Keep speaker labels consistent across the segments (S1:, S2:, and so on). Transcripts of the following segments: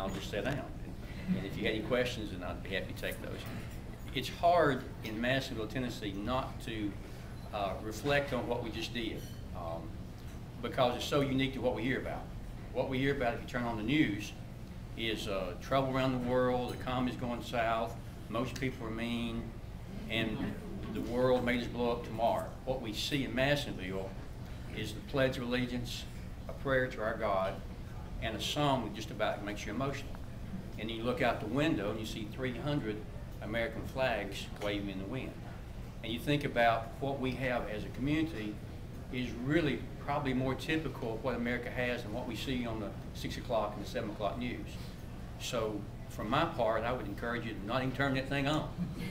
S1: I'll just sit down. And if you had any questions, then I'd be happy to take those. It's hard in Madisonville, Tennessee, not to reflect on what we just did because it's so unique to what we hear about. What we hear about, if you turn on the news, is trouble around the world, the economy's going south, most people are mean, and the world may just blow up tomorrow. What we see in Madisonville is the Pledge of Allegiance, a prayer to our God, and a song that just about makes you emotional. And you look out the window and you see 300 American flags waving in the wind. And you think about what we have as a community is really probably more typical of what America has than what we see on the 6 o'clock and the 7 o'clock news. So from my part, I would encourage you to not even turn that thing on.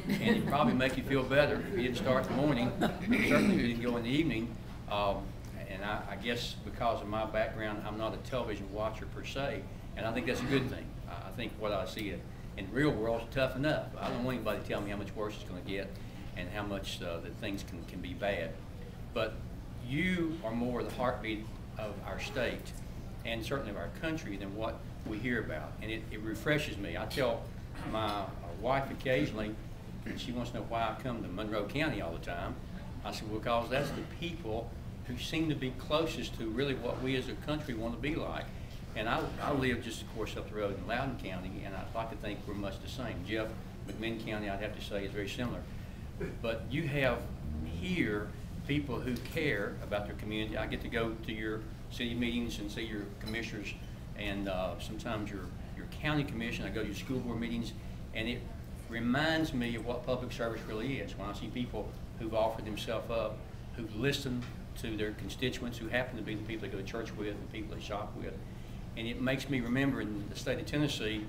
S1: And it'd probably make you feel better if you didn't start in the morning, certainly if you didn't go in the evening. And I guess because of my background, I'm not a television watcher per se, and I think that's a good thing. I think what I see in the real world is tough enough. I don't want anybody to tell me how much worse it's going to get and how much that things can be bad. But you are more the heartbeat of our state and certainly of our country than what we hear about. And it refreshes me. I tell my wife occasionally, and she wants to know why I come to Monroe County all the time. I said, well, because that's the people who seem to be closest to really what we as a country want to be like. And I live just, of course, up the road in Loudoun County, and I'd like to think we're much the same. Jeff, McMinn County, I'd have to say, is very similar. But you have here people who care about their community. I get to go to your city meetings and see your commissioners, and sometimes your county commission. I go to your school board meetings, and it reminds me of what public service really is. When I see people who've offered themselves up, who've listened to their constituents, who happen to be the people they go to church with, the people they shop with. And it makes me remember in the state of Tennessee,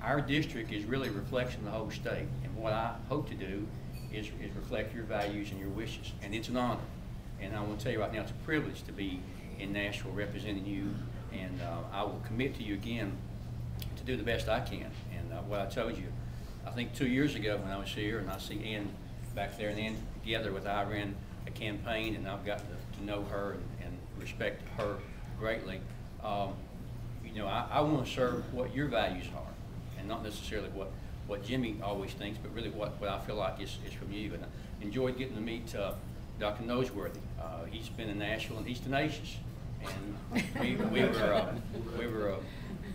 S1: our district is really a reflection of the whole state. And what I hope to do is reflect your values and your wishes. And it's an honor. And I want to tell you right now, it's a privilege to be in Nashville representing you. And I will commit to you again to do the best I can. And what I told you, I think 2 years ago when I was here, and I see Ann back there, and Ann together with I ran a campaign, and I've got to know her and respect her greatly. You know, I want to serve what your values are, and not necessarily what Jimmy always thinks, but really what I feel like is from you. And I enjoyed getting to meet Dr. Noseworthy. He's been in Nashville, and he's tenacious. And we were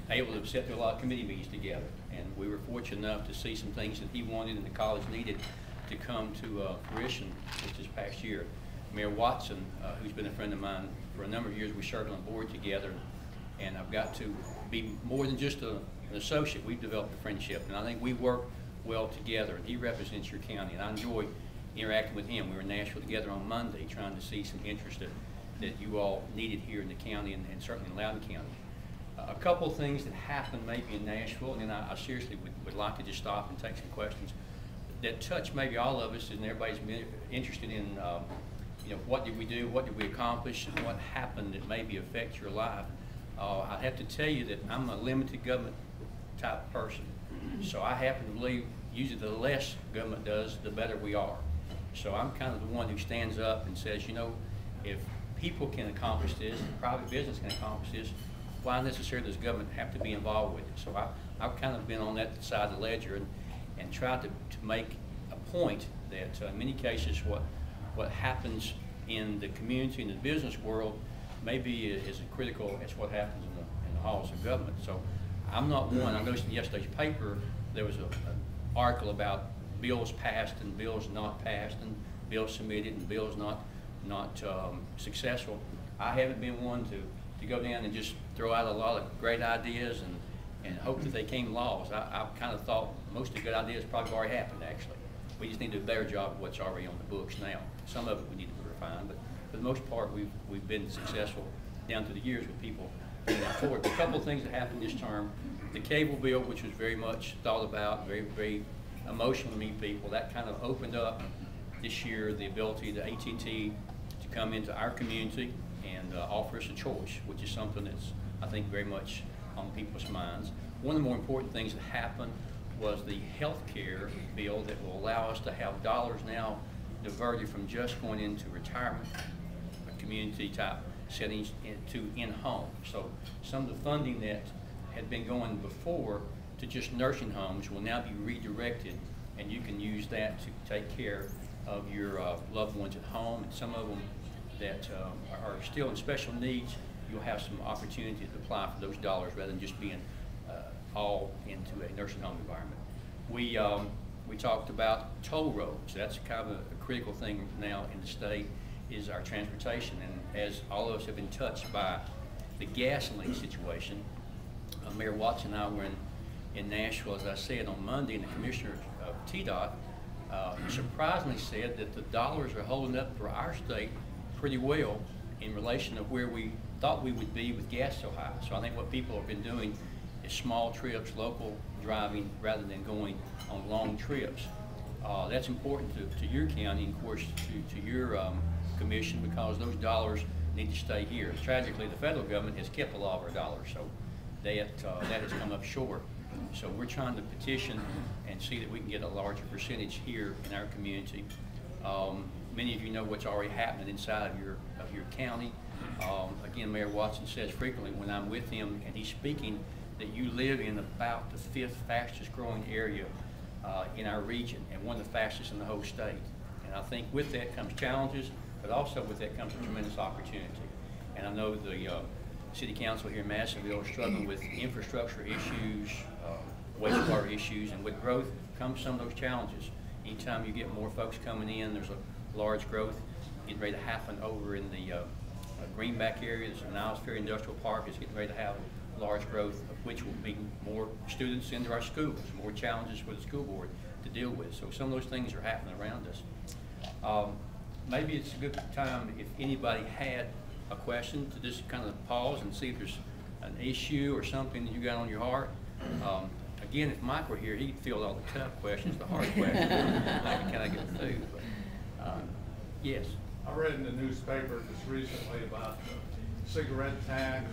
S1: able to sit through a lot of committee meetings together, and we were fortunate enough to see some things that he wanted and the college needed to come to fruition this past year. Mayor Watson, who's been a friend of mine for a number of years, we served on board together, and I've got to be more than just an associate. We've developed a friendship, and I think we work well together, and he represents your county, and I enjoy interacting with him. We were in Nashville together on Monday trying to see some interest that you all needed here in the county and certainly in Loudoun County. A couple of things that happened maybe in Nashville, and then I seriously would like to just stop and take some questions that touch maybe all of us, and everybody's interested in you know, what did we do, what did we accomplish, and what happened that maybe affects your life. I have to tell you that I'm a limited government type person. So I happen to believe usually the less government does, the better we are. So I'm kind of the one who stands up and says, you know, if people can accomplish this, and private business can accomplish this, why necessarily does government have to be involved with it? So I've kind of been on that side of the ledger and tried to make a point that in many cases what happens in the community and the business world maybe is as critical as what happens in the halls of government. So I'm not one. I noticed in yesterday's paper there was an article about bills passed and bills not passed, and bills submitted and bills not successful. I haven't been one to go down and just throw out a lot of great ideas and hope that they came laws. I've kind of thought most of the good ideas probably already happened, actually. We just need to do a better job of what's already on the books now. Some of it we need to refine, but for the most part, we've been successful down through the years with people bringing that forward. A couple of things that happened this term: the cable bill, which was very much thought about, very, very emotional to me people, that kind of opened up this year the ability to AT&T to come into our community and offer us a choice, which is something that's, I think, very much on people's minds. One of the more important things that happened was the health care bill that will allow us to have dollars now diverted from just going into retirement, community type settings, into in-home. So some of the funding that had been going before to just nursing homes will now be redirected, and you can use that to take care of your loved ones at home. And some of them that are still in special needs, you'll have some opportunity to apply for those dollars rather than just being all into a nursing home environment. We talked about toll roads. That's kind of a critical thing now in the state, is our transportation. And as all of us have been touched by the gasoline situation, Mayor Watts and I were in Nashville, as I said, on Monday, and the commissioner of TDOT surprisingly said that the dollars are holding up for our state pretty well in relation to where we thought we would be with gas so high. So I think what people have been doing is small trips, local driving, rather than going on long trips. That's important to your county, and of course to your commission, because those dollars need to stay here. Tragically, the federal government has kept a lot of our dollars, so that has come up short. So we're trying to petition and see that we can get a larger percentage here in our community. Many of you know what's already happening inside of your county. Again, Mayor Watson says frequently when I'm with him and he's speaking that you live in about the 5th fastest growing area in our region, and one of the fastest in the whole state. And I think with that comes challenges, but also with that comes a tremendous opportunity. And I know the City Council here in Madisonville is struggling with infrastructure issues, wastewater issues, and with growth comes some of those challenges. Anytime you get more folks coming in, there's a large growth getting ready to happen over in the Greenback area. The Niles Ferry Industrial Park is getting ready to have large growth, of which will be more students into our schools, more challenges for the school board to deal with. So some of those things are happening around us. Maybe it's a good time, if anybody had a question, to just kind of pause and see if there's an issue or something that you got on your heart. Again, if Mike were here, he'd field all the tough questions, the hard questions. I can kind of get through. But, yes.
S2: I read in the newspaper just recently about the cigarette tax,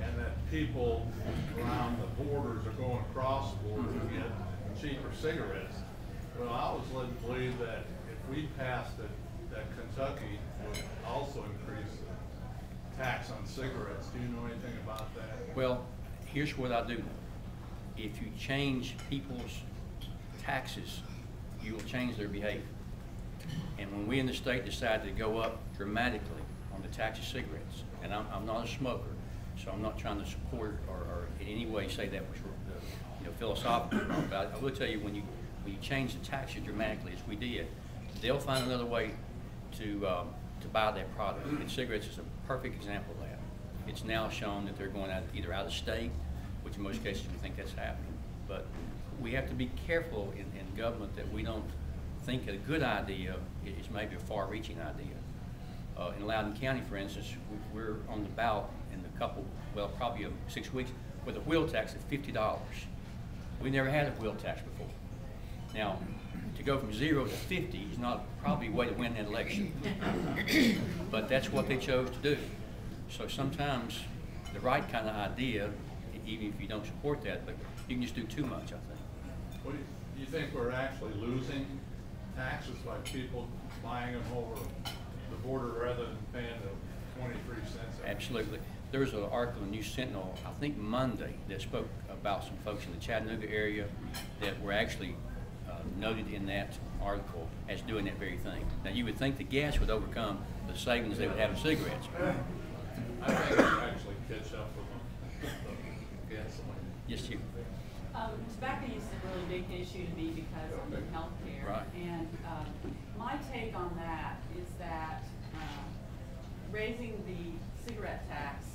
S2: and that people around the borders are going across the border to get cheaper cigarettes. Well, I was led to believe that if we passed it, that Kentucky would also increase the tax on cigarettes. Do you know anything about that?
S1: Well, here's what I do. If you change people's taxes, you will change their behavior. And when we in the state decided to go up dramatically on the tax of cigarettes, and I'm not a smoker, so I'm not trying to support or in any way say that was philosophical, but I will tell you, when you change the taxes dramatically, as we did, they'll find another way to buy that product. And cigarettes is a perfect example of that. It's now shown that they're going either out of state, which in most cases we think that's happening. But we have to be careful in government that we don't think that a good idea is maybe a far-reaching idea. In Loudoun County, for instance, we're on the ballot in a couple, well, probably 6 weeks, with a wheel tax of $50. We never had a wheel tax before. Now, to go from 0 to 50 is not probably a way to win that election, but that's what they chose to do. So sometimes the right kind of idea, even if you don't support that, but you can just do too much, I think.
S2: What do you think we're actually losing taxes by people buying them over the border rather than paying the 23 cents?
S1: Absolutely. There was an article in News Sentinel, I think Monday, that spoke about some folks in the Chattanooga area that were actually noted in that article as doing that very thing. Now, you would think the gas would overcome the savings they would have in cigarettes.
S2: I think it actually catch up with them. Gasoline.
S1: Yes, you.
S3: Tobacco use is a really big issue to me because I'm in healthcare.
S1: Right.
S3: And my take on that is that raising the cigarette tax